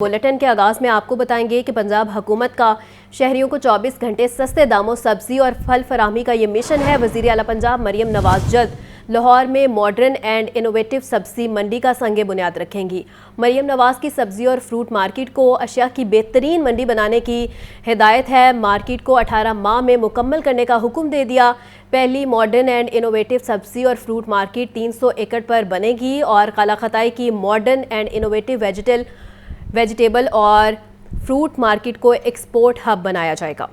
Bulletin के आगाज़ में आपको बताएंगे कि पंजाब हुकूमत का शहरियों को 24 घंटे सस्ते दामों सब्जी और फल फराहमी का ये मिशन है। वज़ीर आला पंजाब मरियम नवाज जल्द लाहौर में मॉडर्न एंड इनोवेटिव सब्जी मंडी का संगे बुनियाद रखेंगी। मरियम नवाज की सब्जी और फ्रूट मार्केट को अशिया की बेहतरीन मंडी बनाने की हिदायत है। मार्केट को 18 माह में मुकम्मल करने का हुक्म दे दिया। पहली मॉडर्न एंड इनोवेटिव सब्जी और फ्रूट मार्केट 300 एकड़ पर बनेगी और काला खताई की मॉडर्न एंड इनोवेटिव वेजिटेबल और फ्रूट मार्केट को एक्सपोर्ट हब बनाया जाएगा।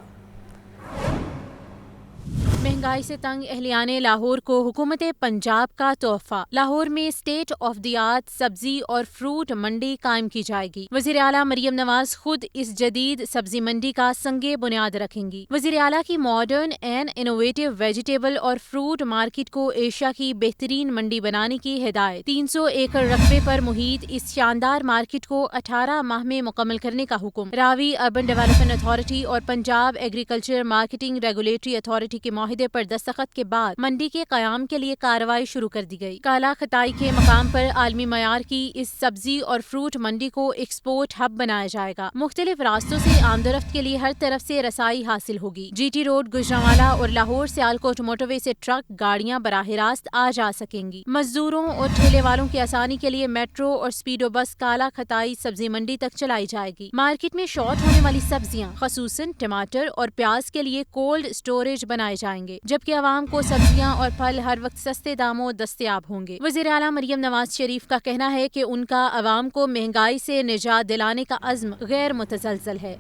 महंगाई से तंग अहलियाने लाहौर को हुकूमत पंजाब का तोहफा। लाहौर में स्टेट ऑफ द आर्ट सब्जी और फ्रूट मंडी कायम की जाएगी। वज़ीर आला मरियम नवाज खुद इस जदीद सब्जी मंडी का संगे बुनियाद रखेंगी। वज़ीर आला की मॉडर्न एंड इनोवेटिव वेजिटेबल और फ्रूट मार्केट को एशिया की बेहतरीन मंडी बनाने की हिदायत। 300 एकड़ रकबे पर मुहित इस शानदार मार्केट को 18 माह में मुकम्मल करने का हुक्म। रावी अर्बन डेवलपमेंट अथॉरिटी और Punjab agriculture marketing regulatory authority के माहिदे पर दस्तखत के बाद मंडी के कयाम के लिए कार्रवाई शुरू कर दी गई। काला खताई के मकाम पर आलमी मयार की इस सब्जी और फ्रूट मंडी को एक्सपोर्ट हब बनाया जाएगा। मुख्तलिफ रास्तों से आमदरफ्त के लिए हर तरफ से रसाई हासिल होगी। GT रोड, गुजरांवाला और लाहौर सियालकोट मोटरवे से ट्रक गाड़ियां बराह रास्त आ जा सकेंगी। मजदूरों और ठेले वालों की आसानी के लिए मेट्रो और स्पीडो बस काला खताई सब्जी मंडी तक चलाई जाएगी। मार्केट में शॉर्ट होने वाली सब्जियां खसूसन टमाटर और प्याज के लिए कोल्ड स्टोरेज बनाए जाएंगे, जबकि आवाम को सब्जियां और फल हर वक्त सस्ते दामों दस्तयाब होंगे। वज़ीर आला मरियम नवाज शरीफ का कहना है कि उनका आवाम को महंगाई से निजात दिलाने का अज़्म गैर मुतज़लज़ल है।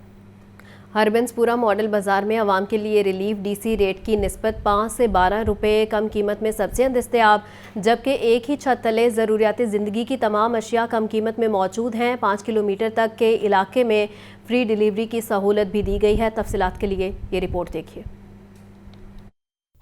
हरबंसपुरा मॉडल बाजार में आवाम के लिए रिलीफ DC रेट की निस्बत 5 से 12 रुपये कम कीमत में सब्जियां दस्तयाब, जबकि एक ही छत तले ज़रूरियात ज़िंदगी की तमाम अशिया कम कीमत में मौजूद हैं। 5 किलोमीटर तक के इलाके में फ्री डिलीवरी की सहूलत भी दी गई है। तफसीलात के लिए ये रिपोर्ट देखिए।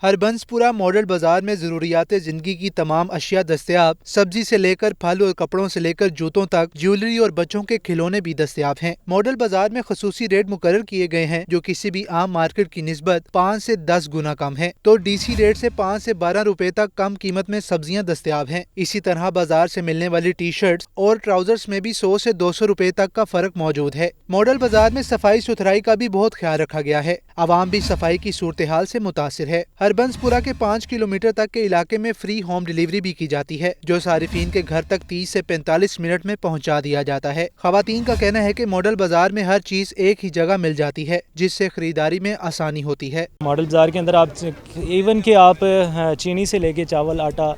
हरबंसपुरा मॉडल बाजार में ज़रूरियात ज़िंदगी की तमाम अशिया दस्तयाब, सब्जी से लेकर फल और कपड़ों से लेकर जूतों तक, ज्वेलरी और बच्चों के खिलौने भी दस्तयाब हैं। मॉडल बाजार में खसूसी रेट मुकर्रर किए गए हैं जो किसी भी आम मार्केट की निस्बत 5 से 10 गुना कम है, तो DC रेट से 5 से 12 रुपए तक कम कीमत में सब्जियां दस्तयाब हैं। इसी तरह बाजार से मिलने वाली टी-शर्ट्स और ट्राउजर्स में भी 100 से 200 रुपए तक का फर्क मौजूद है। मॉडल बाजार में सफाई सुथराई का भी बहुत ख्याल रखा गया है। आवाम भी सफाई की सूरत हाल से मुतासिर है। हरबंसपुरा के 5 किलोमीटर तक के इलाके में फ्री होम डिलीवरी भी की जाती है, जो सारिफीन के घर तक 30 से 45 मिनट में पहुंचा दिया जाता है। खवातीन का कहना है कि मॉडल बाजार में हर चीज एक ही जगह मिल जाती है, जिससे खरीदारी में आसानी होती है। मॉडल बाजार के अंदर आप इवन कि आप चीनी से लेके चावल, आटा,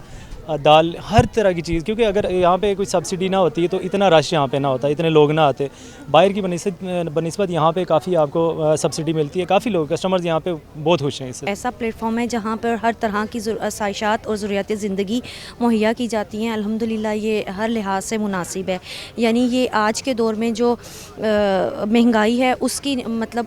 दाल, हर तरह की चीज़, क्योंकि अगर यहाँ पे कोई सब्सिडी ना होती तो इतना रश यहाँ पे ना होता, इतने लोग ना आते। बाहर की बनिस्बत यहाँ पे काफ़ी आपको सब्सिडी मिलती है। काफ़ी लोग कस्टमर्स यहाँ पे बहुत खुश हैं इससे। ऐसा प्लेटफॉर्म है जहाँ पर हर तरह की आसाइशात और ज़रूरियात ज़िंदगी मुहैया की जाती हैं। अल्हम्दुलिल्लाह ये हर लिहाज से मुनासिब है। यानी ये आज के दौर में जो महंगाई है उसकी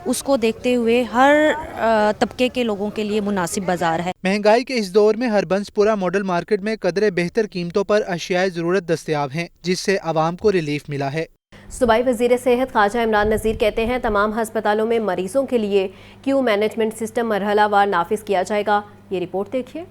उसको देखते हुए हर तबके के लोगों के लिए मुनासिब बाज़ार है। महंगाई के इस दौर में हरबंसपुरा मॉडल मार्केट में कदरे बेहतर कीमतों पर अशियाए ज़रूरत दस्तयाब हैं, जिससे आवाम को रिलीफ मिला है। सूबाई वज़ीर सेहत ख्वाजा इमरान नज़ीर कहते हैं तमाम हस्पतालों में मरीजों के लिए क्यू मैनेजमेंट सिस्टम मरहलावार नाफिज किया जाएगा। ये रिपोर्ट देखिए।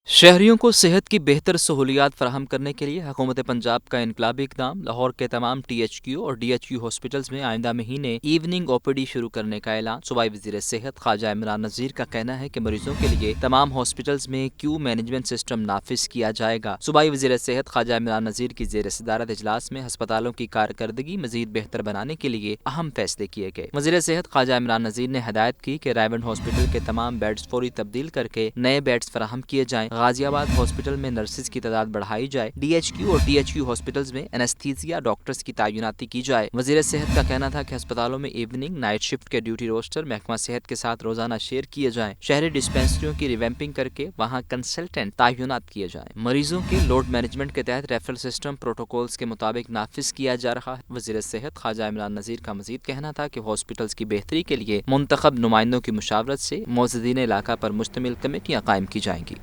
शहरियों को सेहत की बेहतर सहूलियात फराहम करने के लिए हुकूमत पंजाब का इनकलाबी इक़दाम। लाहौर के तमाम THQ और DHQ हॉस्पिटल्स में आइंदा महीने इवनिंग OPD शुरू करने का ऐलान। सूबाई वज़ीर सेहत ख्वाजा इमरान नज़ीर का कहना है कि मरीजों के लिए तमाम हॉस्पिटल्स में क्यू मैनेजमेंट सिस्टम नाफिज किया जाएगा। सूबाई वज़ीर सेहत ख्वाजा इमरान नज़ीर की ज़ेर सदारत इजलास में हस्पतालों की कारकर्दगी मज़ीद बेहतर बनाने के लिए अहम फैसले किए गए। वज़ीर सेहत ख्वाजा इमरान नज़ीर ने हदायत की कि रायवंड हॉस्पिटल के तमाम बेड्स फौरी तब्दील करके नए बेड्स फराहम किए जाएं। गाजियाबाद हॉस्पिटल में नर्सेज की तादाद बढ़ाई जाए। DHQ और THQ हॉस्पिटल्स में एनेस्थीसिया डॉक्टर्स की तैनाती की जाए। वज़ीर सेहत का कहना था कि अस्पतालों में इवनिंग नाइट शिफ्ट के ड्यूटी रोस्टर महकमा सेहत के साथ रोजाना शेयर किए जाएं। शहरी डिस्पेंसरियों की रिवैम्पिंग करके वहाँ कंसल्टेंट तैनात किए जाएं। मरीजों के लोड मैनेजमेंट के तहत रेफरल सिस्टम प्रोटोकॉल्स के मुताबिक नाफिज किया जा रहा है। वज़ीर सेहत ख्वाजा इमरान नज़ीर का मजीद कहना था कि हॉस्पिटल्स की बेहतरी के लिए मुंतखब नुमाइंदों की मुशावरत से मौजूदीन इलाका पर मुश्तमिल कमेटियाँ कायम की जाएंगी।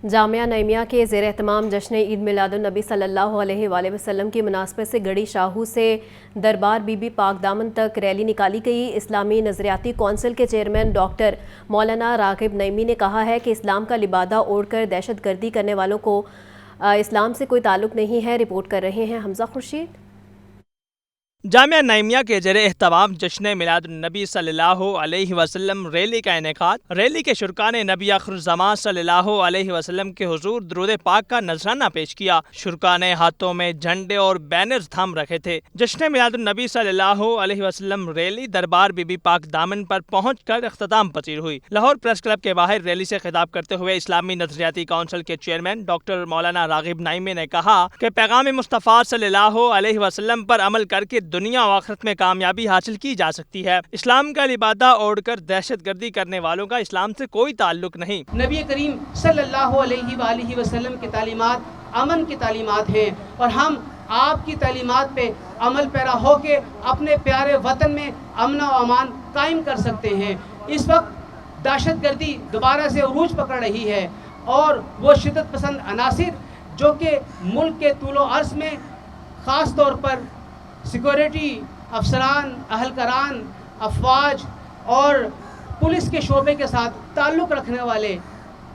जामिया नईमिया के ज़ेर एहतमाम जश्न ईद मिलादुन्नबी सल्लल्लाहु अलैहि वसल्लम की मुनासबत से गढ़ी शाहू से दरबार बीबी पाक दामन तक रैली निकाली गई। इस्लामी नज़रियाती कौंसिल के चेयरमैन डॉक्टर मौलाना रागिब नईमी ने कहा है कि इस्लाम का लिबादा ओढ़कर दहशत गर्दी करने वालों को इस्लाम से कोई ताल्लुक़ नहीं है। रिपोर्ट कर रहे हैं हमजा खुर्शीद। جامعہ نعیمیہ کے زیر اہتمام جشن میلاد النبی صلی اللہ علیہ وسلم ریلی کا انعقاد۔ ریلی کے شرکاء نے نبی آخر الزماں صلی اللہ علیہ وسلم کے حضور درود پاک کا نذرانہ پیش کیا۔ شرکاء نے ہاتھوں میں جھنڈے اور بینرز تھام رکھے تھے۔ جشن میلاد النبی صلی اللہ علیہ وسلم ریلی دربار بی بی پاک دامن پر پہنچ کر اختتام پذیر ہوئی۔ لاہور پریس کلب کے باہر ریلی سے خطاب کرتے ہوئے اسلامی نظریاتی کونسل کے چیئرمین ڈاکٹر مولانا راغب نعیمی نے کہا کہ پیغام مصطفیٰ صلی اللہ علیہ وسلم پر عمل کر کے دنیا و آخرت میں کامیابی حاصل کی جا سکتی ہے۔ اسلام کا لبادہ اوڑھ کر دہشت گردی کرنے والوں کا اسلام سے کوئی تعلق نہیں۔ نبی کریم صلی اللہ علیہ وآلہ وسلم کی تعلیمات امن کی تعلیمات ہیں، اور ہم آپ کی تعلیمات پہ عمل پیرا ہو کے اپنے پیارے وطن میں امن و امان قائم کر سکتے ہیں۔ اس وقت دہشت گردی دوبارہ سے عروج پکڑ رہی ہے، اور وہ شدت پسند عناصر جو کہ ملک کے طول و عرض میں خاص طور پر سیکورٹی افسران، اہلکاران، افواج اور پولیس کے شعبے کے ساتھ تعلق رکھنے والے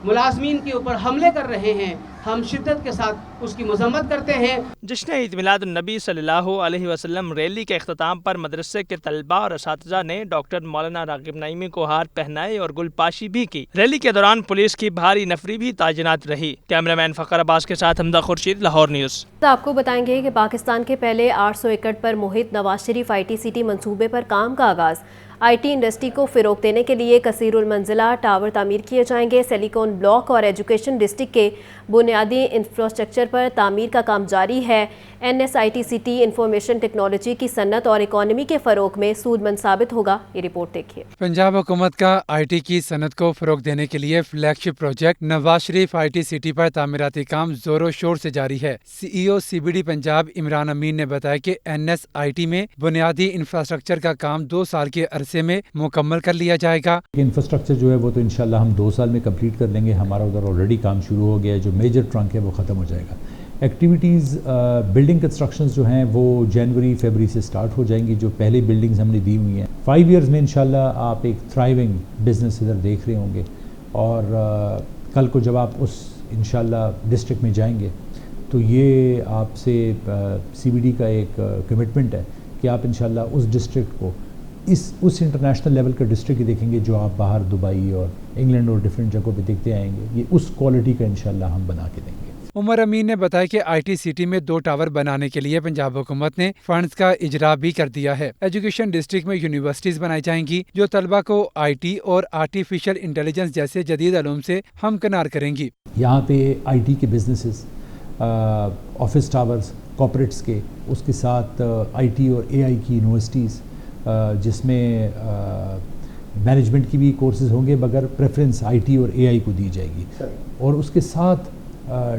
ملازمین کے اوپر حملے کر رہے ہیں، ہم شدت کے ساتھ اس کی مذمت کرتے ہیں۔ جشن عید میلاد النبی صلی اللہ علیہ وسلم ریلی کے اختتام پر مدرسے کے طلباء اور اساتذہ نے ڈاکٹر مولانا راغب نعیمی کو ہار پہنائے اور گل پاشی بھی کی۔ ریلی کے دوران پولیس کی بھاری نفری بھی تعینات رہی۔ کیمرہ مین فخر عباس کے ساتھ حمزہ خورشید، لاہور نیوز۔ آپ کو بتائیں گے کہ پاکستان کے پہلے 800 ایکڑ پر محیط نواز شریف ITCT منصوبے پر کام کا آغاز۔ IT انڈسٹری کو فروغ دینے کے لیے کثیر المنزلہ ٹاور تعمیر کیے جائیں گے۔ سلیکون بلاک اور ایجوکیشن ڈسٹرکٹ کے بنیادی انفراسٹرکچر پر تعمیر کا کام جاری ہے۔ NSITCT انفارمیشن ٹیکنالوجی کی صنعت اور اکانومی کے فروغ میں سود مند ثابت ہوگا۔ یہ رپورٹ دیکھیے۔ پنجاب حکومت کا IT کی صنعت کو فروغ دینے کے لیے فلیگ شپ پروجیکٹ نواز شریف ITCT پر تعمیراتی کام زور و شور سے جاری ہے۔ CEO CBD پنجاب عمران امین نے بتایا کہ NSIT میں بنیادی انفراسٹرکچر کا کام 2 سال کے عرصے میں مکمل کر لیا جائے گا۔ انفراسٹرکچر جو ہے وہ تو انشاءاللہ ہم 2 سال میں کمپلیٹ کر لیں گے۔ ہمارا ادھر آلریڈی کام شروع ہو گیا ہے، جو میجر ٹرنک ہے وہ ختم ہو جائے گا۔ ایکٹیویٹیز بلڈنگ کنسٹرکشنز جو ہیں وہ جنوری فیبری سے سٹارٹ ہو جائیں گی، جو پہلی بلڈنگز ہم نے دی ہوئی ہیں۔ 5 ایئرز میں انشاءاللہ آپ ایک تھرائیونگ بزنس ادھر دیکھ رہے ہوں گے، اور کل کو جب آپ اس انشاءاللہ ڈسٹرکٹ میں جائیں گے تو یہ آپ سے CBD کا ایک کمٹمنٹ ہے کہ آپ انشاءاللہ اس ڈسٹرکٹ کو اس انٹرنیشنل لیول کا ڈسٹرکٹ ہی دیکھیں گے جو آپ باہر دبئی اور انگلینڈ اور ڈفرینٹ جگہوں پہ دیکھتے آئیں گے۔ یہ اس کوالٹی کا انشاءاللہ ہم بنا کے دیں گے۔ عمر امین نے بتایا کہ ITCT میں 2 ٹاور بنانے کے لیے پنجاب حکومت نے فنڈز کا اجرا بھی کر دیا ہے۔ ایجوکیشن ڈسٹرکٹ میں یونیورسٹیز بنائی جائیں گی جو طلبہ کو IT اور آرٹیفیشل انٹیلیجنس جیسے جدید علوم سے ہمکنار کریں گی۔ یہاں پہ IT کے بزنسز، آفس ٹاورز کارپوریٹس کے، اس کے ساتھ IT اور AI کی یونیورسٹیز جس میں مینجمنٹ کی بھی کورسز ہوں گے، مگر پریفرنس IT اور AI کو دی جائے گی، اور اس کے ساتھ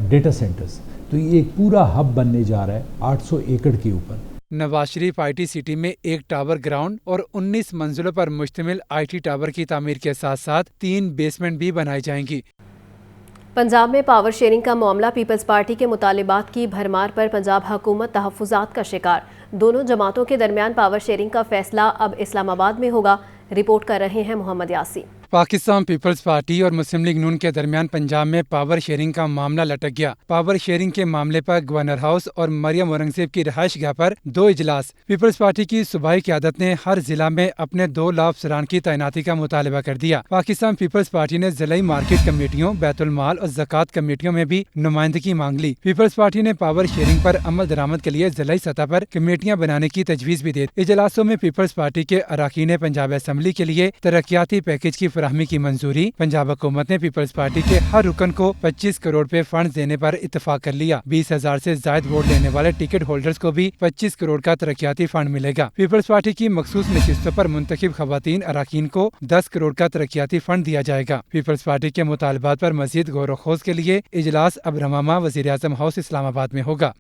ڈیٹا سینٹرز۔ تو یہ ایک پورا ہب بننے جا رہا ہے 800 ایکڑ کے اوپر۔ نواز شریف ITCT میں 1 ٹاور گراؤنڈ اور 19 منزلوں پر مشتمل IT ٹاور کی تعمیر کے ساتھ ساتھ 3 بیسمنٹ بھی بنائی جائیں گی۔ پنجاب میں پاور شیئرنگ کا معاملہ پیپلز پارٹی کے مطالبات کی بھرمار پر پنجاب حکومت تحفظات کا شکار۔ دونوں جماعتوں کے درمیان پاور شیئرنگ کا فیصلہ اب اسلام آباد میں ہوگا۔ رپورٹ کر رہے ہیں محمد یاسین۔ پاکستان پیپلز پارٹی اور مسلم لیگ نون کے درمیان پنجاب میں پاور شیئرنگ کا معاملہ لٹک گیا۔ پاور شیئرنگ کے معاملے پر گورنر ہاؤس اور مریم اورنگزیب کی رہائش گاہ پر 2 اجلاس۔ پیپلز پارٹی کی صوبائی قیادت نے ہر ضلع میں اپنے 2 لاء افسران کی تعیناتی کا مطالبہ کر دیا۔ پاکستان پیپلز پارٹی نے ضلعی مارکیٹ کمیٹیوں، بیت المال اور زکوٰۃ کمیٹیوں میں بھی نمائندگی مانگ لی۔ پیپلز پارٹی نے پاور شیئرنگ پر عمل درآمد کے لیے ضلعی سطح پر کمیٹیاں بنانے کی تجویز بھی دی۔ اجلاسوں میں پیپلز پارٹی کے اراکین پنجاب اسمبلی کے لیے ترقیاتی پیکج کی فراہمی کی منظوری۔ پنجاب حکومت نے پیپلز پارٹی کے ہر رکن کو 25 کروڑ روپے فنڈز دینے پر اتفاق کر لیا۔ 20,000 سے زائد ووٹ لینے والے ٹکٹ ہولڈرز کو بھی 25 کروڑ کا ترقیاتی فنڈ ملے گا۔ پیپلز پارٹی کی مخصوص نشستوں پر منتخب خواتین اراکین کو 10 کروڑ کا ترقیاتی فنڈ دیا جائے گا۔ پیپلز پارٹی کے مطالبات پر مزید غور و خوض کے لیے اجلاس اب رمامہ وزیر اعظم ہاؤس اسلام آباد میں ہوگا۔